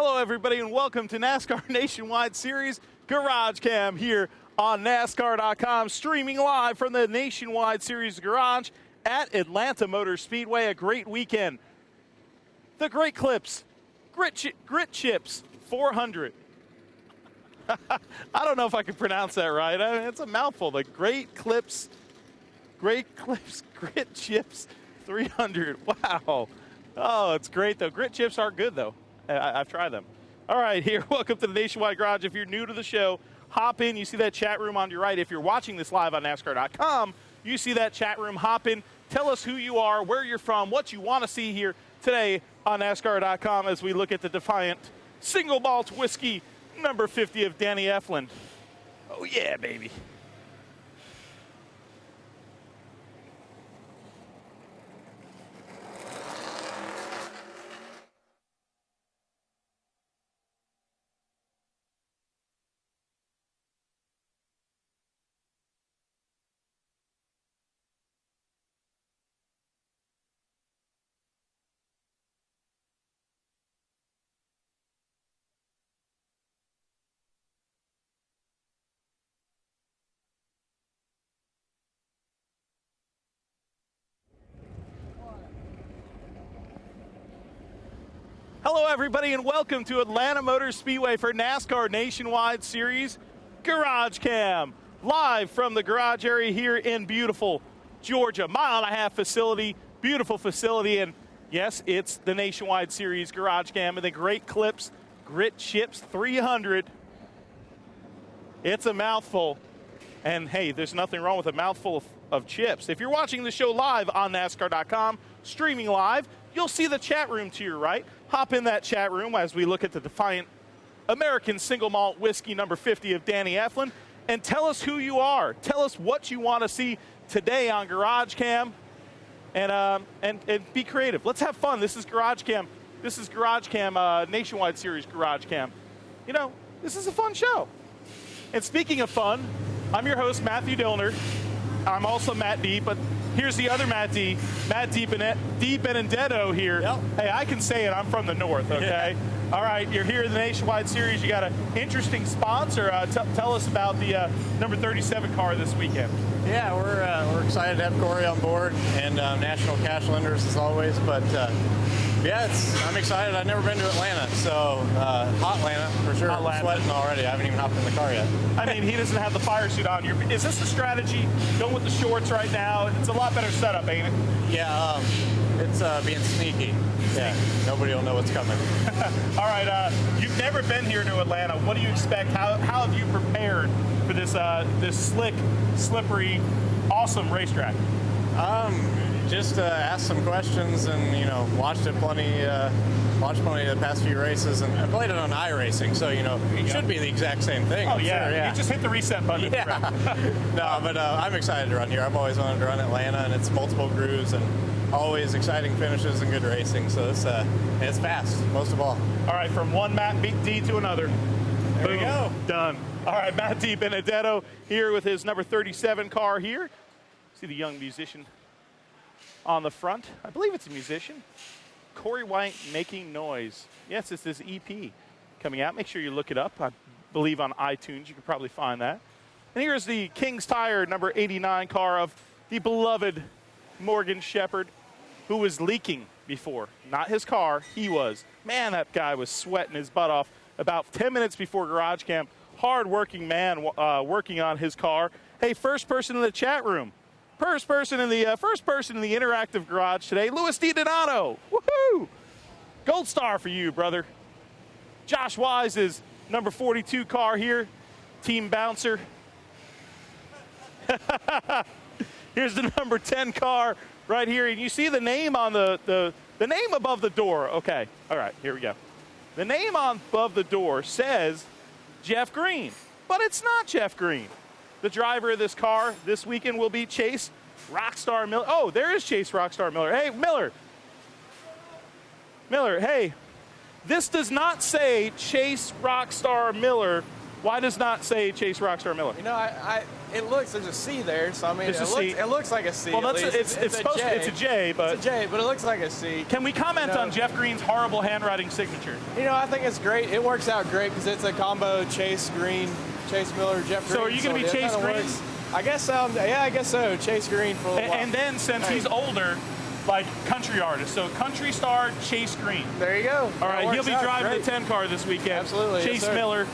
Hello, everybody, and welcome to NASCAR Nationwide Series GarageCam here on NASCAR.com, streaming live from the Nationwide Series Garage at Atlanta Motor Speedway. A great weekend. The Great Clips, Grit Chips 400. I don't know if I can pronounce that right. I mean, it's a mouthful. The Great Clips, Grit Chips 300. Wow. Oh, it's great, though. Grit chips are good, though. I've tried them. All right, here. Welcome to the Nationwide Garage. If you're new to the show, hop in. You see that chat room on your right. If you're watching this live on NASCAR.com, you see that chat room. Hop in. Tell us who you are, where you're from, what you want to see here today on NASCAR.com as we look at the Defiant Single Malt Whiskey number 50 of Danny Eflin. Oh, yeah, baby. Hello, everybody, and welcome to Atlanta Motor Speedway for NASCAR Nationwide Series GarageCam, live from the garage area here in beautiful Georgia. Mile-and-a-half facility, beautiful facility, and yes, it's the Nationwide Series GarageCam and the Great Clips Grit Chips 300. It's a mouthful, and hey, there's nothing wrong with a mouthful of chips. If you're watching the show live on NASCAR.com, streaming live, you'll see the chat room to your right. Hop in that chat room as we look at the Defiant American Single Malt Whiskey number 50 of Danny Eflin, and tell us who you are. Tell us what you want to see today on GarageCam, and be creative. Let's have fun. This is GarageCam. This is GarageCam Nationwide Series GarageCam. You know, this is a fun show. And speaking of fun, I'm your host, Matthew Dillner. I'm also Matt D, but here's the other Matt D, Matt D Benedetto here. Yep. Hey, I can say it. I'm from the north, okay? Yeah. All right, you're here in the Nationwide Series. You got an interesting sponsor. Tell us about the number 37 car this weekend. Yeah, we're excited to have Corey on board and National Cash Lenders as always. But yeah, I'm excited. I've never been to Atlanta, so hot Atlanta for sure. I'm sweating already. I haven't even hopped in the car yet. I mean, he doesn't have the fire suit on. Is this the strategy? Going with the shorts right now? It's a lot better setup, ain't it? Yeah, it's being sneaky. Yeah, nobody will know what's coming. All right, you've never been here to Atlanta. What do you expect? How have you prepared for this slick, slippery, awesome racetrack? Just asked some questions and, watched plenty of the past few races, and I played it on iRacing, so, it should be the exact same thing. Oh, yeah. Sure, yeah. You just hit the reset button. Yeah. No, but I'm excited to run here. I've always wanted to run Atlanta, and it's multiple grooves and always exciting finishes and good racing, so it's fast, most of all. All right, from one Matt D to another. There we go. Done. All right, Matt D Benedetto here with his number 37 car here. See the young musician on the front. I believe it's a musician. Corey White, Making Noise. Yes, it's this EP coming out. Make sure you look it up. I believe on iTunes you can probably find that. And here's the King's Tire number 89 car of the beloved Morgan Shepherd, who was leaking before. Not his car, he was. Man, that guy was sweating his butt off about 10 minutes before GarageCam. Hard-working man working on his car. Hey, first person in the chat room. First person in the interactive garage today, Louis D. Donato. Woohoo! Gold star for you, brother. Josh Wise is number 42 car here, team bouncer. Here's the number 10 car right here, and you see the name on the name above the door. Okay, all right, here we go. The name above the door says Jeff Green, but it's not Jeff Green. The driver of this car this weekend will be Chase Rockstar Miller. Oh, there is Chase Rockstar Miller. Hey, Miller. Miller, hey. This does not say Chase Rockstar Miller. Why does not say Chase Rockstar Miller? it looks, there's a C there, so I mean, it looks like a C. Well, it's a J, but it's a J, but it looks like a C. Can we comment on Jeff Green's horrible handwriting signature? You know, I think it's great. It works out great because it's a combo Chase Green, Chase Miller, Jeff Green. So are you going to be Chase Green? I guess so. Yeah, I guess so. Chase Green for a while. And then since he's older, like country artist, so country star Chase Green. There you go. All right, he'll be driving the 10 car this weekend. Absolutely. Chase Miller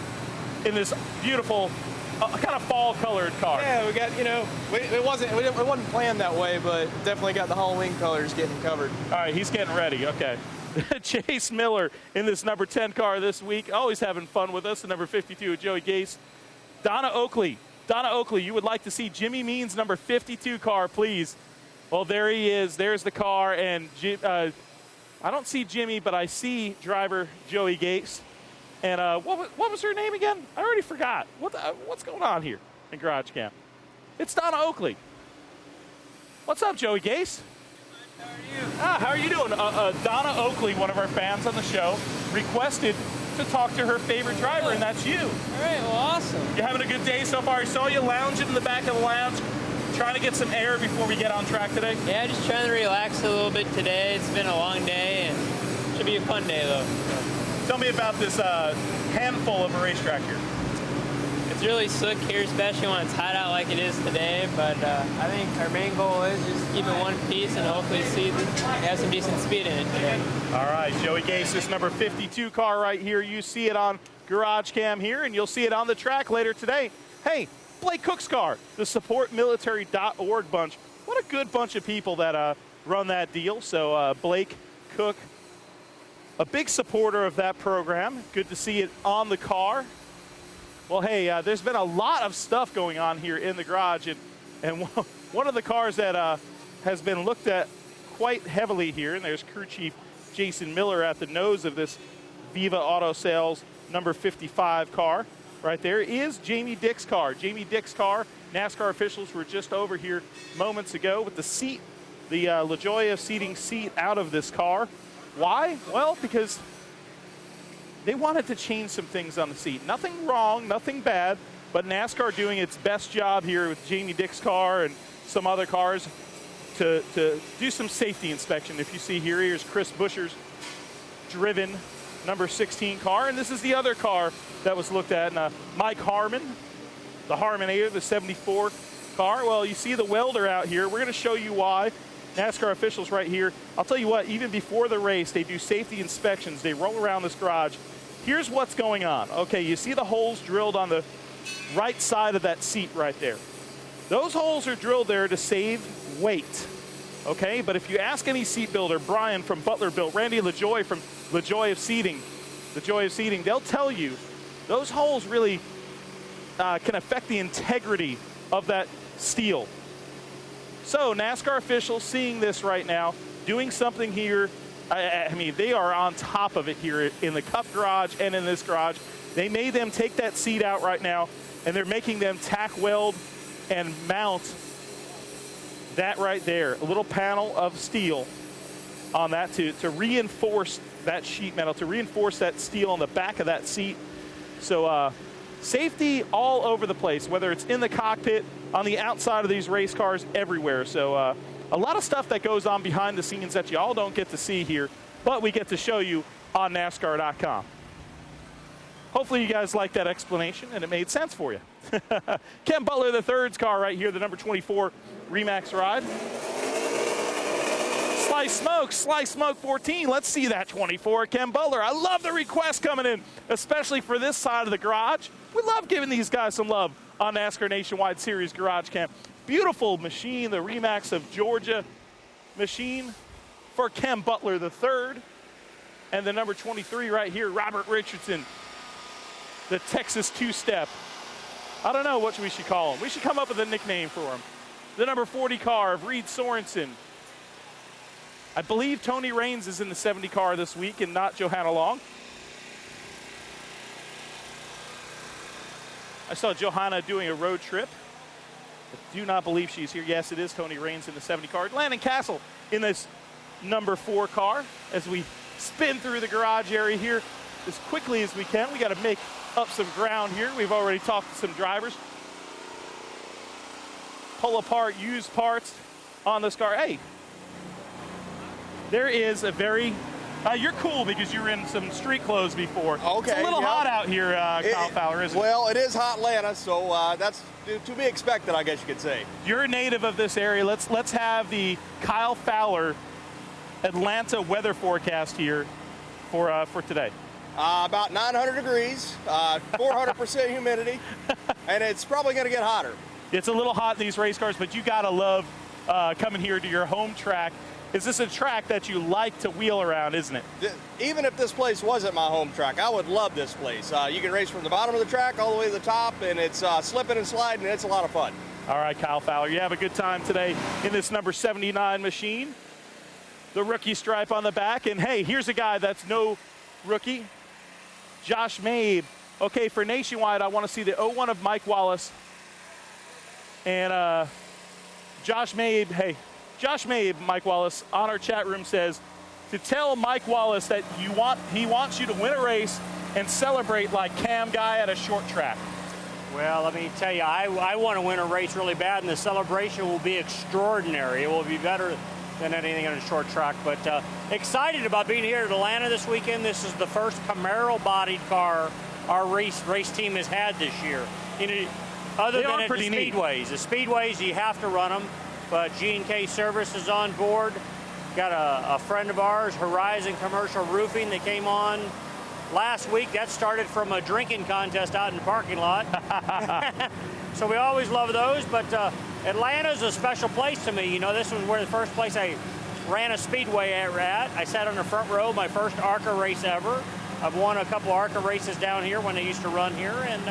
in this beautiful, kind of fall colored car. Yeah, we got, you know, it wasn't planned that way, but definitely got the Halloween colors getting covered. All right, he's getting ready. Okay. Chase Miller in this number 10 car this week, always having fun with us. The number 52, Joey Gase. Donna Oakley, you would like to see Jimmy Means' number 52 car, please. Well, there he is. There's the car, and I don't see Jimmy, but I see driver Joey Gase. And what was her name again? I already forgot. What's going on here in GarageCam? It's Donna Oakley. What's up, Joey Gase? How are you? How are you doing? Donna Oakley, one of our fans on the show, requested to talk to her favorite driver, and that's you. All right, well, awesome. You having a good day so far? I saw you lounging in the back of the lounge, trying to get some air before we get on track today. Yeah, just trying to relax a little bit today. It's been a long day, and it should be a fun day, though. Tell me about this handful of a racetrack here. It's really slick here, especially when it's hot out like it is today, but I think our main goal is just keep it one piece and hopefully have some decent speed in it today. All right, Joey Gase, this number 52 car right here. You see it on GarageCam here, and you'll see it on the track later today. Hey, Blake Cook's car, the supportmilitary.org bunch. What a good bunch of people that run that deal. So Blake Cook, a big supporter of that program. Good to see it on the car. Well, hey, there's been a lot of stuff going on here in the garage, and one of the cars that has been looked at quite heavily here, and there's crew chief Jason Miller at the nose of this Viva Auto Sales number 55 car. Right there is Jamie Dick's car. Jamie Dick's car, NASCAR officials were just over here moments ago with the seat, the LaJoya seating seat out of this car. Why? Well, because they wanted to change some things on the seat. Nothing wrong, nothing bad, but NASCAR doing its best job here with Jamie Dick's car and some other cars to do some safety inspection. If you see here, here's Chris Buescher's driven number 16 car, and this is the other car that was looked at. And Mike Harmon, the Harmonator, the 74 car. Well, you see the welder out here. We're going to show you why. NASCAR officials right here. I'll tell you what, even before the race, they do safety inspections. They roll around this garage. Here's what's going on. Okay, you see the holes drilled on the right side of that seat right there. Those holes are drilled there to save weight. Okay, but if you ask any seat builder, Brian from Butler Built, Randy LaJoy from LaJoy Seating, they'll tell you those holes really can affect the integrity of that steel. So NASCAR officials seeing this right now, doing something here. I mean, they are on top of it here in the Cup garage and in this garage. They made them take that seat out right now, and they're making them tack weld and mount that right there, a little panel of steel on that to reinforce that sheet metal, to reinforce that steel on the back of that seat. So safety all over the place, whether it's in the cockpit, on the outside of these race cars, everywhere. So a lot of stuff that goes on behind the scenes that you all don't get to see here, but we get to show you on NASCAR.com. Hopefully you guys like that explanation and it made sense for you. Ken Butler III's car right here, the number 24 Remax ride. Slice Smoke 14. Let's see that 24, Ken Butler. I love the request coming in, especially for this side of the garage. We love giving these guys some love on NASCAR Nationwide Series GarageCam. Beautiful machine, the Remax of Georgia machine for Ken Butler III. And the number 23 right here, Robert Richardson, the Texas two-step. I don't know what we should call him. We should come up with a nickname for him. The number 40 car of Reed Sorensen. I believe Tony Raines is in the 70 car this week and not Johanna Long. I saw Johanna doing a road trip. I do not believe she's here. Yes, it is Tony Raines in the 70 car. Landon Castle in this number 4 car as we spin through the garage area here as quickly as we can. We got to make up some ground here. We've already talked to some drivers. pull apart used parts on this car. Hey, there is a very, you're cool because you're in some street clothes before. Okay. It's a little hot out here, Kyle Fowler, isn't it? Well, it is hot Atlanta, so that's to be expected, I guess you could say. You're a native of this area. Let's have the Kyle Fowler Atlanta weather forecast here for today. About 900 degrees, 400% humidity, and it's probably going to get hotter. It's a little hot in these race cars, but you got to love coming here to your home track. Is this a track that you like to wheel around, isn't it? Even if this place wasn't my home track, I would love this place. You can race from the bottom of the track all the way to the top, and it's slipping and sliding, and it's a lot of fun. All right, Kyle Fowler, you have a good time today in this number 79 machine. The rookie stripe on the back, and hey, here's a guy that's no rookie, Josh Mabe. Okay, for Nationwide, I want to see the 01 of Mike Wallace. And Josh Mabe, Mike Wallace, on our chat room says to tell Mike Wallace that he wants you to win a race and celebrate like Cam Guy at a short track. Well, let me tell you, I want to win a race really bad, and the celebration will be extraordinary. It will be better than anything on a short track. But excited about being here at Atlanta this weekend. This is the first Camaro-bodied car our race team has had this year. Other than at the Speedways. The Speedways, you have to run them. But G&K Service is on board. Got a friend of ours, Horizon Commercial Roofing, that came on last week. That started from a drinking contest out in the parking lot. So we always love those. But Atlanta's a special place to me. You know, this was where the first place I ran a Speedway at. I sat on the front row, my first ARCA race ever. I've won a couple ARCA races down here when they used to run here. And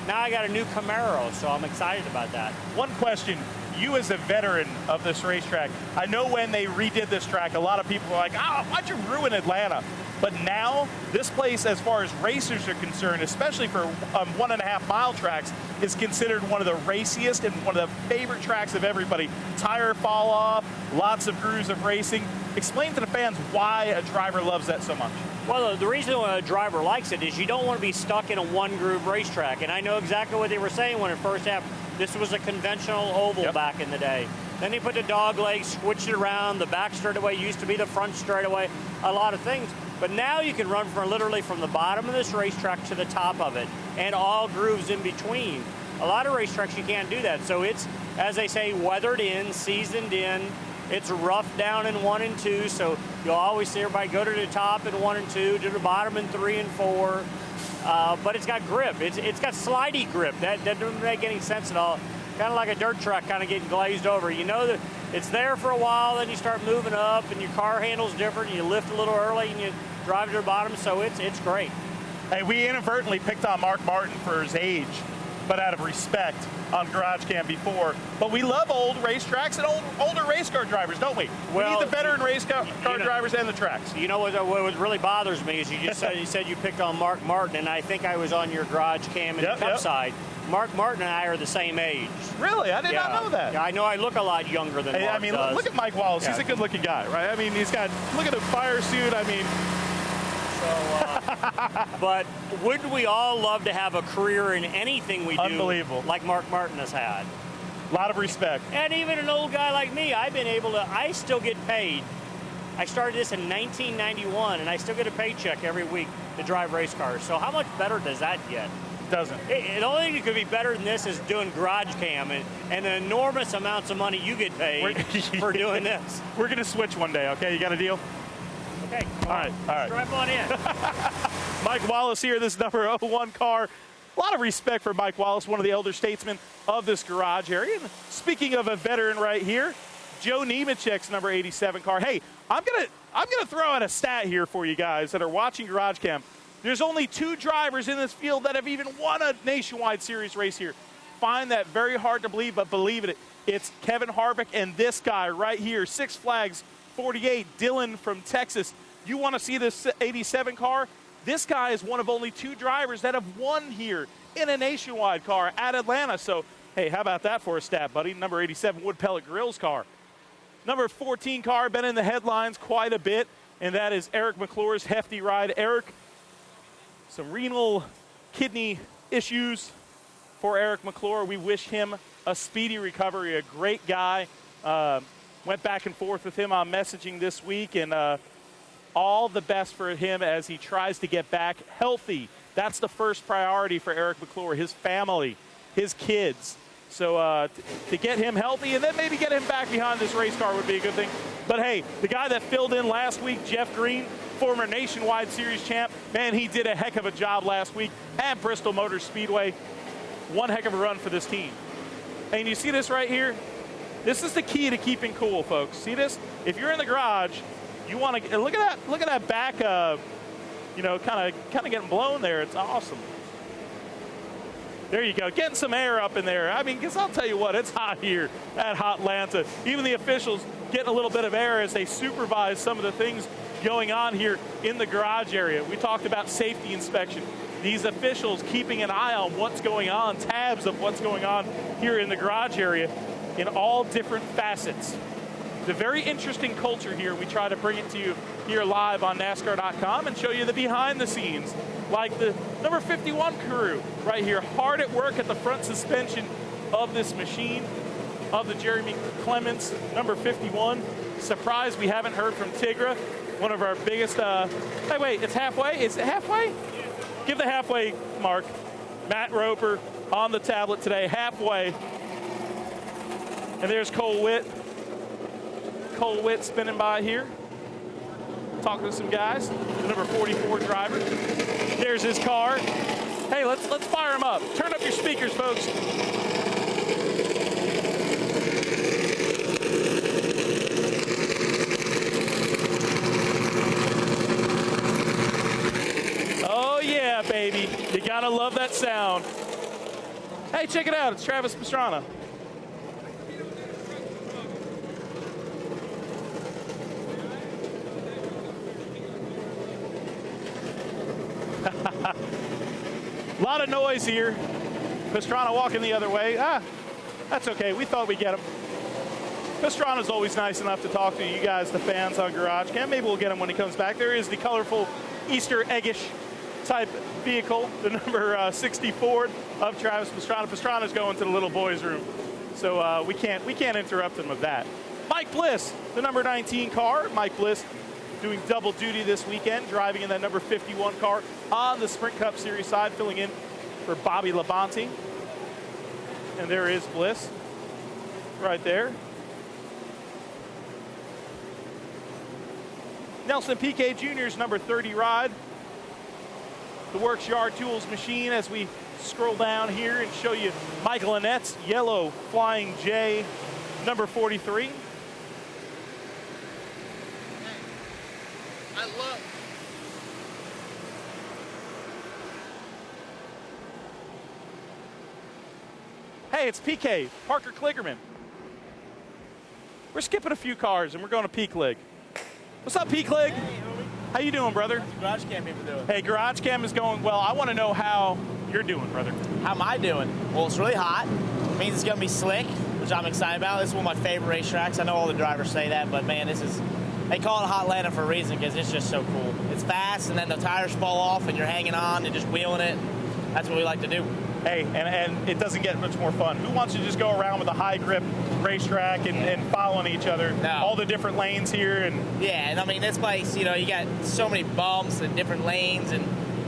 now I got a new Camaro, so I'm excited about that. One question. You as a veteran of this racetrack, I know when they redid this track, a lot of people were like, why'd you ruin Atlanta? But now, this place, as far as racers are concerned, especially for 1.5 mile tracks, is considered one of the raciest and one of the favorite tracks of everybody. Tire fall off, lots of grooves of racing. Explain to the fans why a driver loves that so much. Well, the reason why a driver likes it is you don't want to be stuck in a one-groove racetrack. And I know exactly what they were saying when it first happened. This was a conventional oval back in the day. Then they put the dog legs, switched it around. The back straightaway used to be the front straightaway, a lot of things. But now you can run literally from the bottom of this racetrack to the top of it, and all grooves in between. A lot of racetracks, you can't do that. So it's, as they say, weathered in, seasoned in. It's rough down in 1 and 2, so you'll always see everybody go to the top in 1 and 2, to the bottom in 3 and 4. But it's got grip. It's got slidey grip. That doesn't make any sense at all. Kind of like a dirt track kind of getting glazed over. You know that it's there for a while, then you start moving up, and your car handle's different. You lift a little early, and you drive to the bottom, so it's great. Hey, we inadvertently picked on Mark Martin for his age, but out of respect on GarageCam before. But we love old racetracks and older race car drivers, don't we? Well, we need the veteran race car drivers and the tracks. You know what really bothers me is you said you picked on Mark Martin, and I think I was on your GarageCam in the Cup side. Mark Martin and I are the same age. Really? I did not know that. Yeah, I know I look a lot younger than Mark I mean, does. look at Mike Wallace. Yeah. He's a good-looking guy, right? I mean, look at the fire suit. I mean. But wouldn't we all love to have a career in anything we do? Unbelievable. Like Mark Martin has had. A lot of respect. And even an old guy like me, I still get paid. I started this in 1991, and I still get a paycheck every week to drive race cars. So how much better does that get? Doesn't. The only thing that could be better than this is doing GarageCam and the enormous amounts of money you get paid for doing this. We're going to switch one day, okay? You got a deal? Okay. All right. Drive on in. Mike Wallace here, this number 01 car. A lot of respect for Mike Wallace, one of the elder statesmen of this garage area. And speaking of a veteran right here, Joe Nemechek's number 87 car. Hey, I'm gonna throw out a stat here for you guys that are watching GarageCam. There's only 2 drivers in this field that have even won a Nationwide Series race here. Find that very hard to believe, but believe it. It's Kevin Harvick and this guy right here, Six Flags 48, Dylan from Texas. You want to see this 87 car? This guy is one of only 2 drivers that have won here in a Nationwide car at Atlanta. So, hey, how about that for a stat, buddy? Number 87 Wood Pellet Grills car. Number 14 car, been in the headlines quite a bit, and that is Eric McClure's Hefty Ride. Eric, some renal kidney issues for Eric McClure. We wish him a speedy recovery, a great guy. Went back and forth with him on messaging this week, and all the best for him as he tries to get back healthy. That's the first priority for Eric McClure, his family, his kids. So to get him healthy and then maybe get him back behind this race car would be a good thing. But hey, the guy that filled in last week, Jeff Green, former Nationwide Series champ, man, he did a heck of a job last week at Bristol Motor Speedway. One heck of a run for this team. And you see this right here? This is the key to keeping cool, folks. See this? If you're in the garage, you want to look at that back, you know, kind of getting blown there. It's awesome. There you go, getting some air up in there. I mean, because I'll tell you what, it's hot here at Hotlanta. Even the officials getting a little bit of air as they supervise some of the things going on here in the garage area. We talked about safety inspection. These officials keeping an eye on what's going on, tabs of what's going on here in the garage area in all different facets. It's a very interesting culture here. We try to bring it to you here live on NASCAR.com and show you the behind the scenes, like the number 51 crew right here, hard at work at the front suspension of this machine, of the Jeremy Clements, number 51. Surprised we haven't heard from Tigra, one of our biggest, hey, wait, it's halfway? Is it halfway? Give the halfway mark. Matt Roper on the tablet today, halfway. And there's Cole Witt. Cole Witt spinning by here, talking to some guys. The number 44 driver. There's his car. Hey, let's fire him up. Turn up your speakers, folks. Oh yeah, baby. You gotta love that sound. Hey, check it out. It's Travis Pastrana. A lot of noise here. Pastrana walking the other way. That's okay. We thought we'd get him. Pastrana's always nice enough to talk to you guys, the fans on GarageCam. Maybe we'll get him when he comes back. There is the colorful Easter eggish type vehicle, the number 60 Ford of Travis Pastrana. Pastrana's going to the little boys' room, so we can't interrupt him with that. Mike Bliss, the number 19 car. Mike Bliss doing double duty this weekend, driving in that number 51 car on the Sprint Cup Series side, filling in for Bobby Labonte. And there is Bliss right there. Nelson Piquet Jr.'s number 30 ride. The Works Yard Tools machine as we scroll down here and show you Michael Annette's yellow Flying J, number 43. I love. Hey, it's PK, Parker Kligerman. We're skipping a few cars and we're going to P-Clig. What's up, P-Clig? Hey, homie. How you doing, brother? How's the GarageCam people doing? Hey, GarageCam is going well. I want to know how you're doing, brother. How am I doing? Well, it's really hot. It means it's going to be slick, which I'm excited about. This is one of my favorite racetracks. I know all the drivers say that, but man, they call it Hotlanta for a reason because it's just so cool. It's fast, and then the tires fall off, and you're hanging on and just wheeling it. That's what we like to do. Hey, and it doesn't get much more fun. Who wants to just go around with a high grip racetrack and following each other? No. All the different lanes here. Yeah, and I mean, this place, you got so many bumps and different lanes, and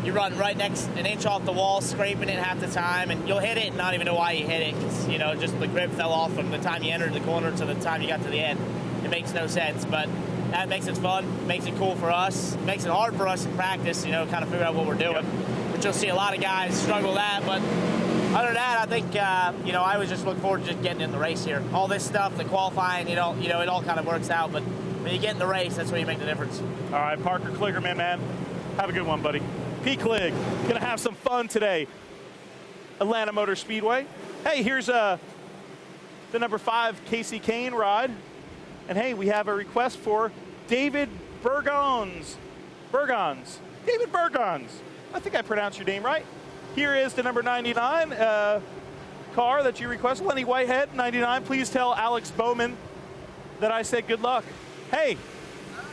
you run right next, an inch off the wall, scraping it half the time, and you'll hit it and not even know why you hit it, because, just the grip fell off from the time you entered the corner to the time you got to the end. It makes no sense, but that makes it fun, makes it cool for us, makes it hard for us in practice, kind of figure out what we're doing. Yep. But you'll see a lot of guys struggle with that, but other than that, I think, I always just look forward to just getting in the race here. All this stuff, the qualifying, it all kind of works out, but when you get in the race, that's where you make the difference. All right, Parker Kligerman, man. Have a good one, buddy. P-Clig, gonna have some fun today. Atlanta Motor Speedway. Hey, here's the number 5 Casey Kane ride. And hey, we have a request for David Burgons. David Burgons. I think I pronounced your name right. Here is the number 99 car that you requested. Lenny Whitehead, 99. Please tell Alex Bowman that I said good luck. Hey,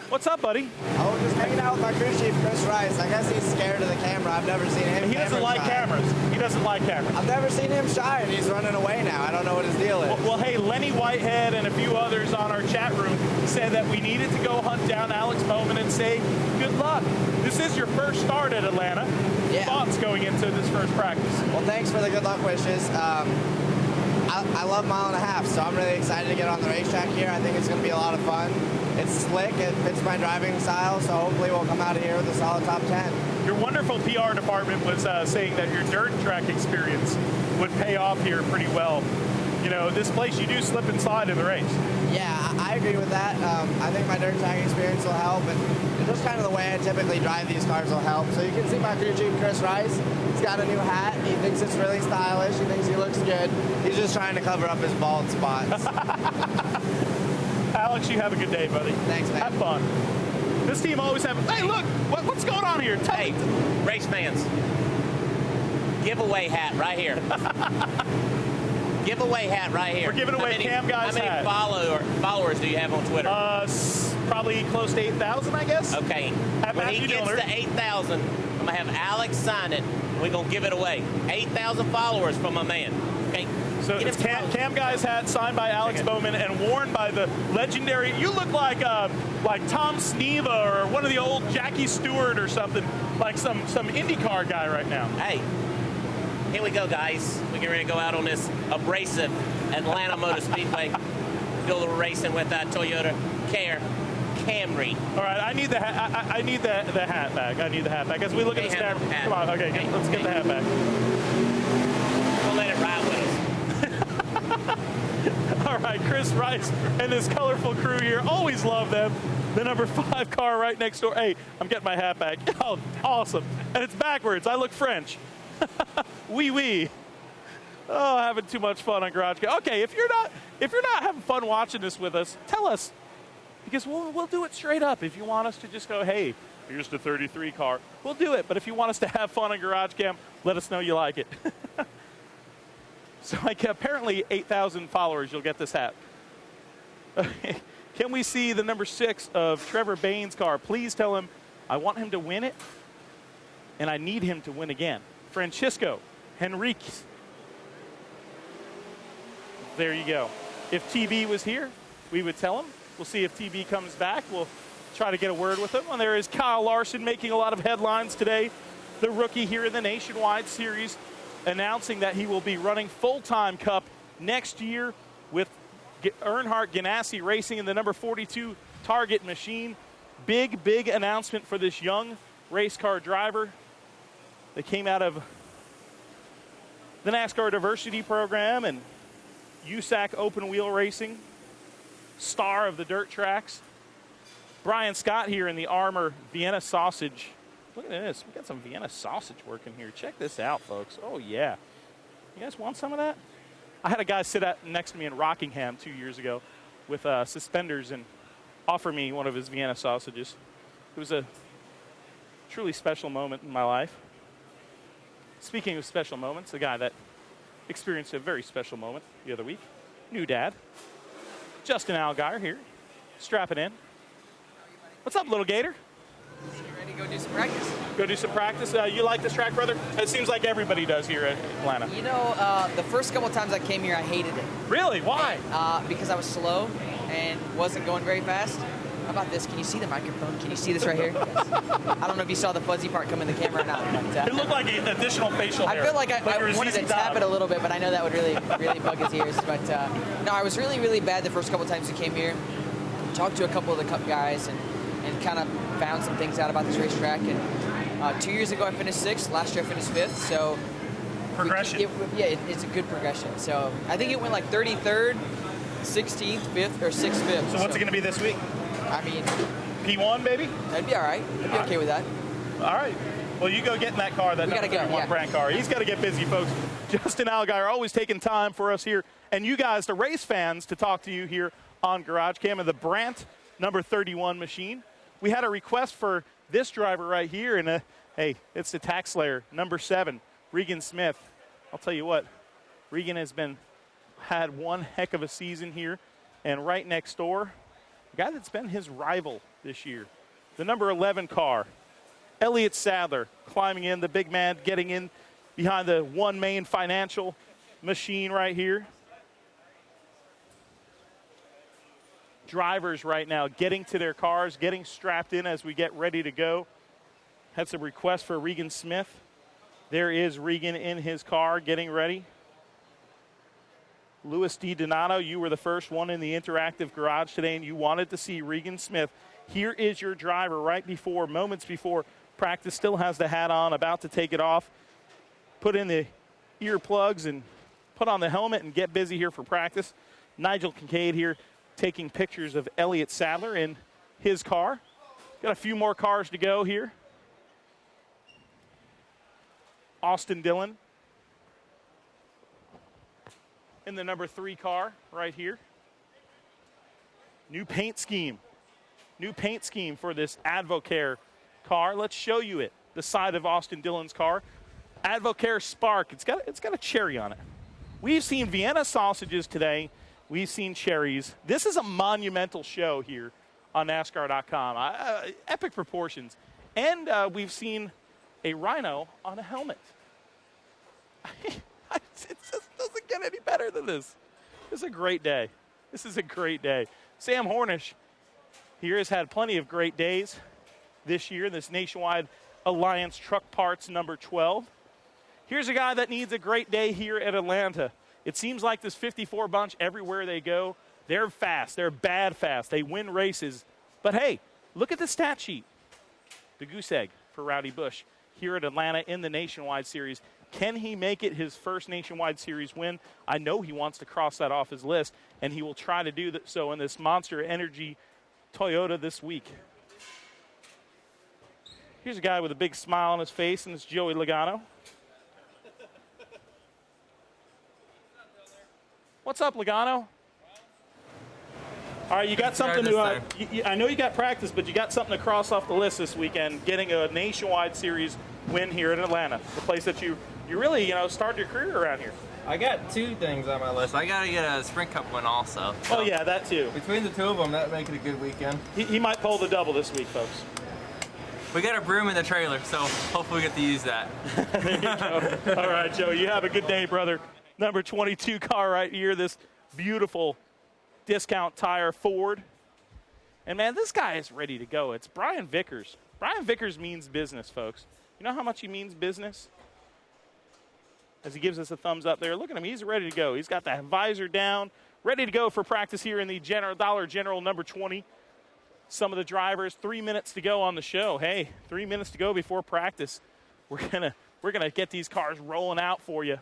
What's up, buddy? Oh, just hanging out with my crew chief, Chris Rice. I guess he's scared of the camera. I've never seen him. He doesn't like cameras. He doesn't like cameras. I've never seen him shy, and he's running away now. I don't know what his deal is. Well, hey, Lenny Whitehead and a few others on our chat room said that we needed to go hunt down Alex Bowman and say good luck. This is your first start at Atlanta. Yeah. Thoughts going into this first practice? Well, thanks for the good luck wishes. I love mile and a half, so I'm really excited to get on the racetrack here. I think it's going to be a lot of fun. It's slick. It fits my driving style, so hopefully we'll come out of here with a solid top 10. Your wonderful PR department was saying that your dirt track experience would pay off here pretty well. You know, this place you do slip and slide in the race. Yeah, I agree with that. I think my dirt track experience will help, and just kind of the way I typically drive these cars will help. So you can see my crew chief, Chris Rice. He's got a new hat. He thinks it's really stylish. He thinks he looks good. He's just trying to cover up his bald spots. Alex, you have a good day, buddy. Thanks, man. Have fun. This team always have. Hey, look, what's going on here? Hey, race fans, giveaway hat right here. Giveaway hat right here. We're giving away Cam Guy's hat. How many followers do you have on Twitter? Probably close to 8,000, I guess. Okay. When he gets to 8,000, I'm going to have Alex sign it. We're going to give it away. 8,000 followers from my man. Okay. So it's Cam Guy's hat signed by Alex Bowman and worn by the legendary. You look like Tom Sneva or one of the old Jackie Stewart or something, like some IndyCar guy right now. Hey, here we go, guys. We're getting ready to go out on this abrasive Atlanta Motor Speedway. Do a little racing with that Toyota Camry. All right, I need the hat. I need the hat back. I need the hat back. As we look at the camera. Come on, okay, let's get the hat back. We'll let it ride with us. All right, Chris Rice and his colorful crew here. Always love them. The number 5 car right next door. Hey, I'm getting my hat back. Oh, awesome. And it's backwards. I look French. Oui. Oh, having too much fun on GarageCam. Okay, if you're not having fun watching this with us, tell us. Because we'll do it straight up. If you want us to just go, hey, here's the 33 car, we'll do it. But if you want us to have fun on GarageCam, let us know you like it. So apparently 8,000 followers, you'll get this hat. Okay. Can we see the number 6 of Trevor Bain's car? Please tell him I want him to win it, and I need him to win again. Francisco Henriquez. There you go. If TB was here, we would tell him. We'll see if TB comes back. We'll try to get a word with him. And there is Kyle Larson making a lot of headlines today. The rookie here in the Nationwide Series, announcing that he will be running full-time Cup next year with Earnhardt Ganassi Racing in the number 42 Target machine. Big announcement for this young race car driver. They came out of the NASCAR Diversity Program and USAC Open Wheel Racing, star of the dirt tracks. Brian Scott here in the Armour Vienna sausage. Look at this. We got some Vienna sausage working here. Check this out, folks. Oh, yeah. You guys want some of that? I had a guy sit next to me in Rockingham 2 years ago with suspenders and offer me one of his Vienna sausages. It was a truly special moment in my life. Speaking of special moments, a guy that experienced a very special moment the other week, new dad, Justin Allgaier here, strapping in. What's up, little Gator? Ready to go do some practice. Go do some practice. You like this track, brother? It seems like everybody does here at Atlanta. You know, the first couple times I came here, I hated it. Really? Why? Because I was slow and wasn't going very fast. How about this? Can you see the microphone? Can you see this right here? Yes. I don't know if you saw the fuzzy part come in the camera or not. But, it looked like an additional facial hair. I feel like I wanted to tap it a little bit, but I know that would really bug his ears. But no, I was really bad the first couple times we came here. Talked to a couple of the Cup guys and kind of found some things out about this racetrack. And 2 years ago I finished 6th. Last year I finished 5th. So progression. It's a good progression. So I think it went like 33rd, 16th, 5th, or 6th, 5th. So what's it going to be this week? I mean, P1, baby? That'd be all right. I'd be okay with that. All right. Well, you go get in that car, that number 31 brand car. He's got to get busy, folks. Justin Allgaier always taking time for us here. And you guys, the race fans, to talk to you here on GarageCam and the Brandt number 31 machine. We had a request for this driver right here. And, hey, it's the tax slayer, number 7, Regan Smith. I'll tell you what, Regan has had one heck of a season here. And right next door, a guy that's been his rival this year. The number 11 car, Elliott Sadler, climbing in, the big man getting in behind the One Main Financial machine right here. Drivers right now getting to their cars, getting strapped in as we get ready to go. Had some requests for Regan Smith. There is Regan in his car getting ready. Louis D. Donato, you were the first one in the interactive garage today, and you wanted to see Regan Smith. Here is your driver right before, moments before practice, still has the hat on, about to take it off. Put in the earplugs and put on the helmet and get busy here for practice. Nigel Kincaid here taking pictures of Elliott Sadler in his car. Got a few more cars to go here. Austin Dillon in the number 3 car right here. New paint scheme. New paint scheme for this Advocare car. Let's show you it. The side of Austin Dillon's car. Advocare Spark. It's got a cherry on it. We've seen Vienna sausages today. We've seen cherries. This is a monumental show here on NASCAR.com. Epic proportions. And we've seen a rhino on a helmet. It just doesn't get any better than this. This is a great day. This is a great day. Sam Hornish here has had plenty of great days this year, this Nationwide Alliance Truck Parts number 12. Here's a guy that needs a great day here at Atlanta. It seems like this 54 bunch, everywhere they go, they're fast. They're bad fast. They win races. But, hey, look at the stat sheet. The goose egg for Rowdy Busch here at Atlanta in the Nationwide Series. Can he make it his first Nationwide Series win? I know he wants to cross that off his list, and he will try to do so in this Monster Energy Toyota this week. Here's a guy with a big smile on his face, and it's Joey Logano. What's up, Logano? All right, you got something to, I know you got practice, but you got something to cross off the list this weekend, getting a Nationwide Series win here in Atlanta, the place that you really, started your career around here. I got 2 things on my list. I got to get a Sprint Cup win also. So yeah, that too. Between the 2 of them, that make it a good weekend. He might pull the double this week, folks. We got a broom in the trailer, so hopefully we get to use that. There you go. All right, Joe, you have a good day, brother. Number 22 car right here, this beautiful discount tire Ford. And, man, this guy is ready to go. It's Brian Vickers. Brian Vickers means business, folks. You know how much he means business? As he gives us a thumbs up there. Look at him. He's ready to go. He's got the visor down, ready to go for practice here in the Dollar General number 20. Some of the drivers, 3 minutes to go on the show. Hey, 3 minutes to go before practice. We're gonna get these cars rolling out for you.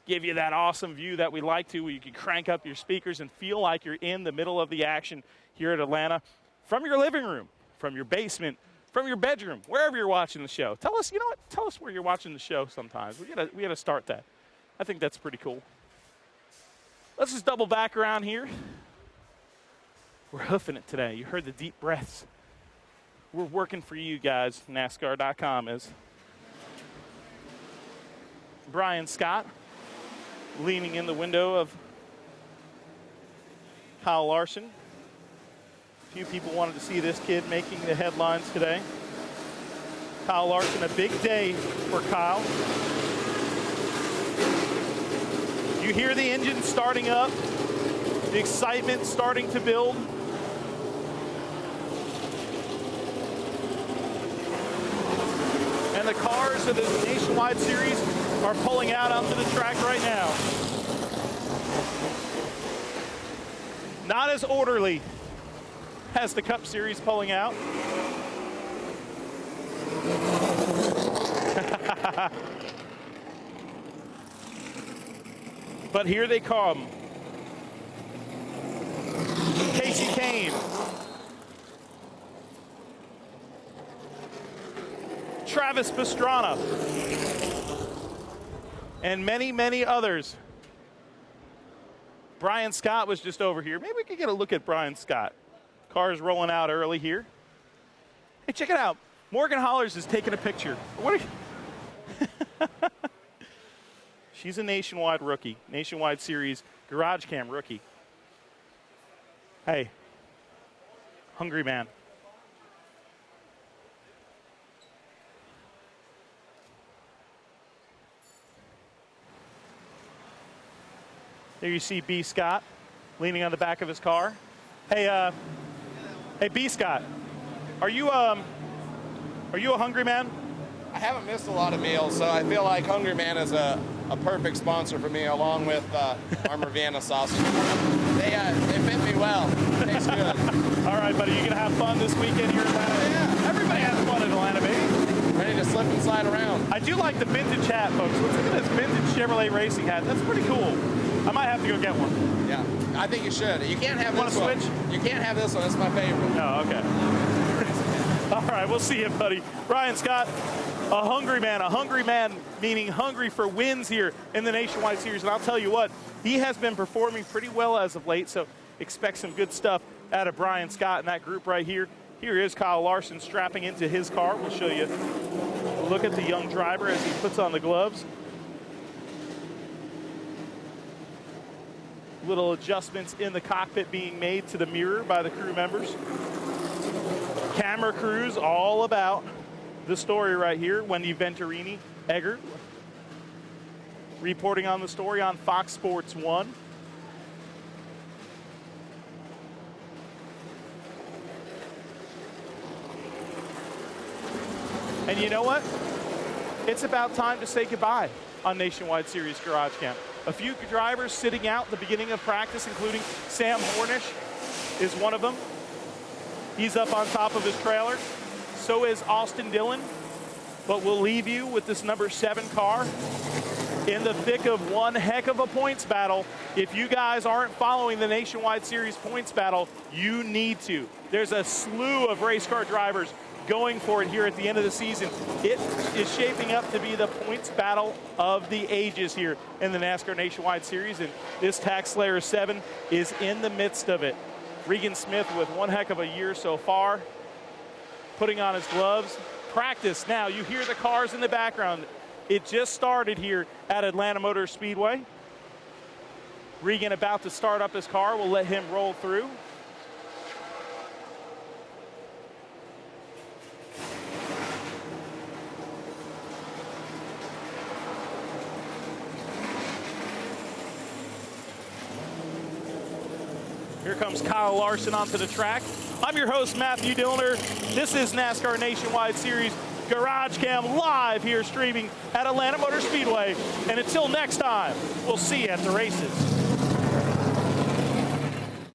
Give you that awesome view that we like to, where you can crank up your speakers and feel like you're in the middle of the action here at Atlanta. From your living room, from your basement, from your bedroom, wherever you're watching the show. Tell us, tell us where you're watching the show sometimes. We gotta start that. I think that's pretty cool. Let's just double back around here. We're hoofing it today. You heard the deep breaths. We're working for you guys, NASCAR.com is. Brian Scott leaning in the window of Kyle Larson. A few people wanted to see this kid making the headlines today. Kyle Larson, a big day for Kyle. You hear the engine starting up, the excitement starting to build. And the cars of the Nationwide Series are pulling out onto the track right now. Not as orderly as the Cup Series pulling out. But here they come. Casey Kane. Travis Pastrana. And many, many others. Brian Scott was just over here. Maybe we could get a look at Brian Scott. Cars rolling out early here. Hey, check it out. Morgan Hollers is taking a picture. What are you? She's a Nationwide rookie. Nationwide Series GarageCam rookie. Hey, hungry man. There you see B. Scott leaning on the back of his car. Hey, hey, B. Scott, are you a hungry man? I haven't missed a lot of meals, so I feel like Hungry Man is a perfect sponsor for me, along with Armour Vienna sausage. They fit me well. Tastes good. All right, buddy, you gonna have fun this weekend here in Atlanta? Yeah. Everybody has fun in Atlanta, baby. Ready to slip and slide around. I do like the vintage hat, folks. Let's look at this vintage Chevrolet racing hat. That's pretty cool. I might have to go get one. Yeah, I think you should. You can't have this one. Switch? You can't have this one. It's my favorite. Oh, okay. All right, we'll see you, buddy. Ryan Scott, a hungry man meaning hungry for wins here in the Nationwide Series. And I'll tell you what, he has been performing pretty well as of late, so expect some good stuff out of Brian Scott and that group right here. Here is Kyle Larson strapping into his car. We'll show you a look at the young driver as he puts on the gloves. Little adjustments in the cockpit being made to the mirror by the crew members. Camera crews all about the story right here. Wendy Venturini Eggert reporting on the story on Fox Sports 1. And you know what? It's about time to say goodbye on Nationwide Series Garage Camp. A few drivers sitting out the beginning of practice, including Sam Hornish is one of them. He's up on top of his trailer. So is Austin Dillon. But we'll leave you with this number 7 car in the thick of one heck of a points battle. If you guys aren't following the Nationwide Series points battle, you need to. There's a slew of race car drivers going for it here at the end of the season. It is shaping up to be the points battle of the ages here in the NASCAR Nationwide Series, and this Tax Slayer 7 is in the midst of it. Regan Smith with one heck of a year so far, putting on his gloves. Practice now, you hear the cars in the background. It just started here at Atlanta Motor Speedway. Regan about to start up his car. We'll let him roll through. Here comes Kyle Larson onto the track. I'm your host, Matthew Dillner. This is NASCAR Nationwide Series Garage Cam live here streaming at Atlanta Motor Speedway. And until next time, we'll see you at the races.